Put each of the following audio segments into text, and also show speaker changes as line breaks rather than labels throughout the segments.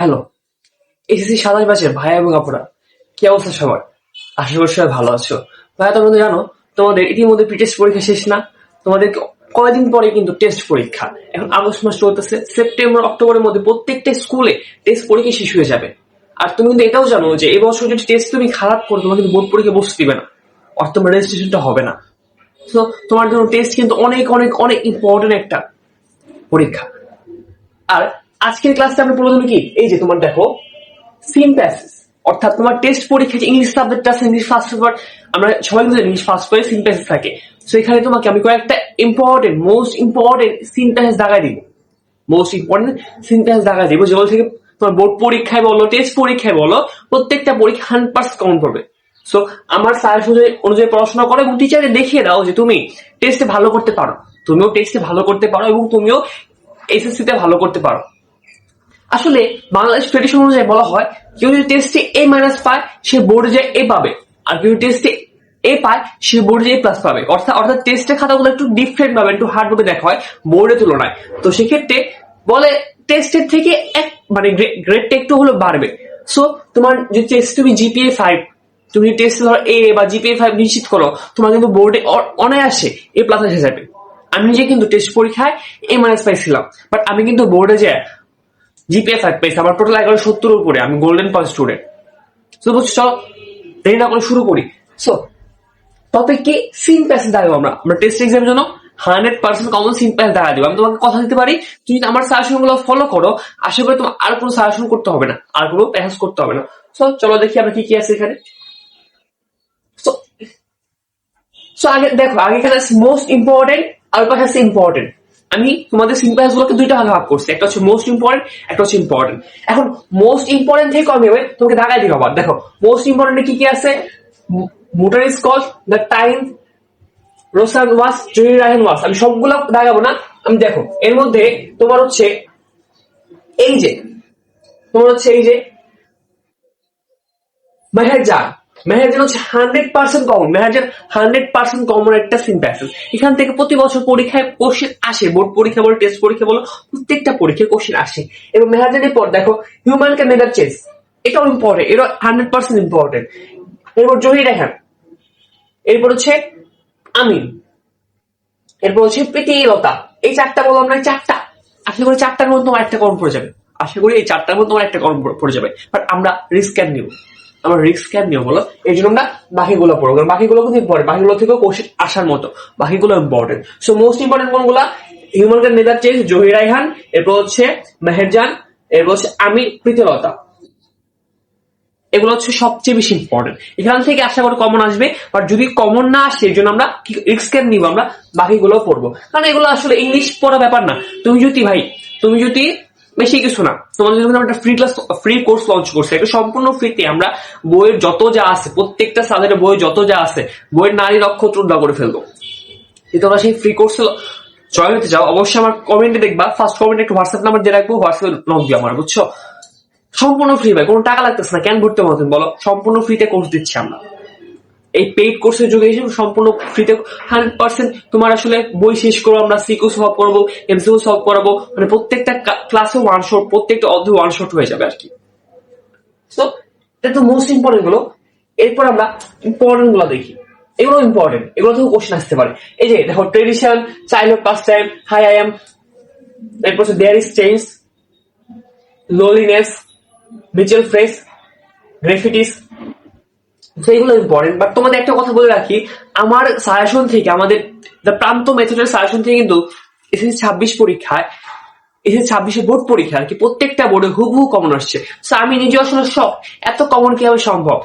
Hello, SSC 27 ব্যাচের ভাইয়া এবং আপুরা, কি অবস্থা সবার? আশা করি সবাই ভালো আছো। ভাইয়া, তোমরা তো জানো তোমাদের ইতিমধ্যে প্রি-টেস্ট পরীক্ষা শেষ না? তোমাদের কয়েকদিন পরে কিন্তু টেস্ট পরীক্ষা। এখন আগস্ট মাস চলতেছে, সেপ্টেম্বর অক্টোবরের মধ্যে প্রত্যেকটা স্কুলে টেস্ট পরীক্ষা শেষ হয়ে যাবে। আর তুমি কিন্তু এটাও জানো যে এবছর যদি টেস্ট তুমি খারাপ করো, তোমার কিন্তু বোর্ড পরীক্ষা বসতে দিবে না, অর্থাৎ তোমার রেজিস্ট্রেশনটা হবে না। তো তোমার জন্য টেস্ট কিন্তু অনেক অনেক অনেক ইম্পর্টেন্ট একটা পরীক্ষা। আর আজকের ক্লাসে আমরা প্রথমে কি, এই যে তোমার দেখো সিনথেসিস, অর্থাৎ তোমার টেস্ট পরীক্ষা যে ইংলিশ সাবজেক্ট আছে, ইংলিশ ফার্স্ট পেপার, আমরা সবাই কিন্তু ইংলিশ ফার্স্ট পেপারে সিনথেসিস থাকে। সো এখানে তোমাকে আমি কয়েকটা ইম্পর্টেন্ট, মোস্ট ইম্পর্টেন্ট সিনথেসিস দাগাই দিব, মোস্ট ইম্পর্টেন্ট সিনথেসিস দাগাই দিব, যেগুলো থেকে তোমার বোর্ড পরীক্ষায় বলো, টেস্ট পরীক্ষায় বলো, প্রত্যেকটা পরীক্ষা 100% কমন পড়বে। সো আমার সাজেশন অনুযায়ী পড়াশোনা করো এবং টিচারকে দেখিয়ে দাও যে তুমি টেস্টে ভালো করতে পারো, তুমিও টেস্টে ভালো করতে পারো এবং তুমিও এসএসসি তে ভালো করতে পারো। আসলে বাংলাদেশ ট্রেডিশন অনুযায়ী বলা হয়, কেউ যদি টেস্টে A- পায় সে বোর্ডে যায় A পাবে, আর কেউ টেস্টে A পায় সে বোর্ডে A+ পাবে। অর্থাৎ টেস্টের খাতাগুলো একটু ডিফারেন্ট ভাবে, একটু হার্ড ভাবে দেখা হয় বোর্ডের তুলনায়। তো সেক্ষেত্রে বলে টেস্টের থেকে এক মানে গ্রেডটা একটু হলো বাড়বে। সো তোমার যদি টেস্ট তুমি জিপিএ 5, তুমি টেস্টে ধরো A বা জিপিএ 5 নিশ্চিত করো, তোমার কিন্তু বোর্ডে অনায়াসে A+ এসে যাবে। আমি নিজে কিন্তু টেস্ট পরীক্ষায় A- পাইছিলাম, বাট আমি কিন্তু বোর্ডে যে জিপিএ 5 পেয়েছি, আমার টোটাল 1170 উপরে, আমি গোল্ডেন পাস স্টুডেন্ট। তো বুঝছো, চলো দেরি না করে শুরু করি। সো টপিক কি, সিন প্যাসেজ দাঁড়াবো আমরা টেস্ট এক্সামের জন্য 100% কমন সিন প্যাসেজ দাঁড়া দিব। আমি তোমাকে কথা দিতে পারি, তুমি যদি আমার সাজেশন গুলো ফলো করো, আশা করি তোমার আর কোনো সাজেশন করতে হবে না, আর কোনো প্যাসেজ করতে হবে না। সো চলো দেখি আমরা কি কি আছে এখানে। সো সো আগে দেখো, আগে এখানে আছে মোস্ট ইম্পর্টেন্ট, আর পাশে আছে ইম্পর্টেন্ট। আমি তোমাদের সিম্পলেস গুলোকে দুইটা ভাগে ভাগ করছি, একটা হচ্ছে মোস্ট ইম্পর্টেন্ট, একটা হচ্ছে ইম্পর্টেন্ট। এখন মোস্ট ইম্পর্টেন্ট থেকে কমে হবে, তোমাকে দাগাই দিই আবার। দেখো মোস্ট ইম্পর্টেন্টে কি কি আছে, motor is call the time রোসান ওয়াস জুরি রায়হান ওয়াস। আমি সবগুলো দাগাবো না, আমি দেখো এর মধ্যে তোমার হচ্ছে এই যে, তোমার হচ্ছে এই যে মেহেরজান, মেহেরজান হচ্ছে 100% কমন, মেহেরজান 100% কমন একটা সিনট্যাক্সিস। এখান থেকে প্রতি বছর পরীক্ষায় কোশ্চেন আসে, বোর্ড পরীক্ষা বলো, টেস্ট পরীক্ষা বলো, প্রত্যেকটা পরীক্ষায় কোশ্চেন আসে। এবং মেহেরজানের পর দেখো হিউম্যান ক্যান নেভার চেঞ্জ, এটাও ইম্পর্টেন্ট, এটা 100% ইম্পর্টেন্ট। এরপর জহির রায়হান, এরপর হচ্ছে আমিন, এরপর হচ্ছে প্রীতিলতা। এই চারটা বললাম না, চারটা, আশা করি চারটার মধ্যে তোমার একটা কমন পড়ে যাবে, আশা করি এই চারটার মধ্যে তোমার একটা কমন পড়ে যাবে। বাট আমরা রিস্ক ক্যান নিব, আমরা রিস্ক ক্যান নিব বলো, এই জন্য আমরা বাকিগুলো পড়বো, কারণ বাকিগুলো কিন্তু ইম্পর্টেন্ট, বাকিগুলো থেকেও কোশ্চেন আসার মতো, বাকিগুলো ইম্পর্টেন্ট। সো মোস্ট ইম্পর্টেন্ট কোনগুলা, human can never change, Zahir Raihan, এরপর হচ্ছে মেহেরজান, এরপর হচ্ছে আমি, প্রীতিলতা, এগুলো হচ্ছে সবচেয়ে বেশি ইম্পর্টেন্ট। এখান থেকে আশা করি কমন আসবে, বাট যদি কমন না আসে এই জন্য আমরা রিস্ক নিব, আমরা বাকিগুলো পড়বো, কারণ এগুলো আসলে ইংলিশ পড়া ব্যাপার না। তুমি যদি বেশি কিছু না, তোমাদের জন্য একটা ফ্রি কোর্স লঞ্চ করছে, এটা সম্পূর্ণ ফ্রিতে। আমরা বইয়ের যত যা আছে, প্রত্যেকটা সাবজেক্টের বই যত যা আছে, বইয়ের নারী নক্ষত্র উদ্ধার করে ফেলবো। যদি তোমরা সেই ফ্রি কোর্সে জয়েন হতে চাও, অবশ্যই আমার কমেন্টে দেখবা, ফার্স্ট কমেন্টে একটু হোয়াটসঅ্যাপ নাম্বার দিয়ে রাখবো, হোয়াটসঅ্যাপে নক দিও আমার, বুঝছো? সম্পূর্ণ ফ্রি ভাই, কোনো টাকা লাগতেছে না, কেন ভর্তি হবেন বলো, সম্পূর্ণ ফ্রিতে কোর্স দিচ্ছি আমরা। এই পেইড কোর্সের যুগে এসে সম্পূর্ণ ফ্রিতে 100% তোমার আসলে বই শেষ করবো, আমরা সিকিউ সলভ করবো, এমসিকিউ সলভ করাবো, মানে প্রত্যেকটা ক্লাসে ওয়ান শট, প্রত্যেকটা অধ্যায় ওয়ান শট হয়ে যাবে আর কি। সো এটা তো মোস্ট ইম্পর্টেন্ট গুলো। এরপর আমরা ইম্পর্টেন্ট গুলো দেখি, এগুলো ইম্পর্টেন্ট, এগুলো থেকে কোশ্চেন আসতে পারে। এই যে দেখো tradition, child pastime, high I am, এরপর দেয়ার ইজ চেঞ্জ, লোলিনেস, মিচেল ফ্রেস, গ্রাফিটিস, সেইগুলো ইম্পর্টেন্ট। বাট তোমাদের একটা কথা বলে রাখি, আমার সাজেশন থেকে, আমাদের প্রান্ত মেথডের সাজেশন থেকে কিন্তু এসএসসি 26 পরীক্ষায়, এসএসসি 26 বোর্ড পরীক্ষা আর কি, প্রত্যেকটা বোর্ডে হুবহু কমন আসছে। সো আমি নিজে আসলে শক, এত কমন কিভাবে সম্ভব।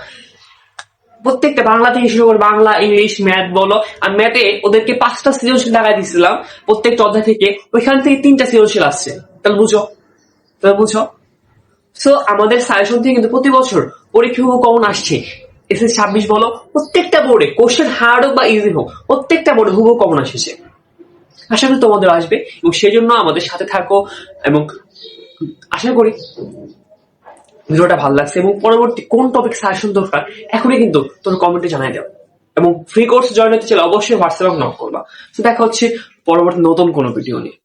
প্রত্যেকটা বাংলা থেকে শুরু করে, বাংলা, ইংলিশ, ম্যাথ বলো, আর ম্যাথে ওদেরকে 5টা সৃজনশীল লাগাই দিয়েছিলাম প্রত্যেকটা অধ্যায় থেকে, ওইখান থেকে 3টা সৃজনশীল আসছে। তাহলে বুঝো। সো আমাদের সাজেশন থেকে কিন্তু প্রতি বছর পরীক্ষা হুবহু কমন আসছে। এসএসসি 26 বলো, প্রত্যেকটা বোর্ডে কোশ্চেন হার্ড হোক বা ইজি হোক, প্রত্যেকটা বোর্ডে হুবহু কমন আসছে। আশা করি তোমাদের আসবে, এবং সেই জন্য আমাদের সাথে থাকো। এবং আশা করি ভিডিওটা ভালো লাগছে, এবং পরবর্তী কোন টপিক সাজেশন দরকার এখনই কিন্তু তোমরা কমেন্টে জানাই দাও। এবং ফ্রি কোর্স জয়েন হতে চাইলে অবশ্যই হোয়াটসঅ্যাপে নক করবা। তো দেখা হচ্ছে পরবর্তী নতুন কোনো ভিডিও নিয়ে।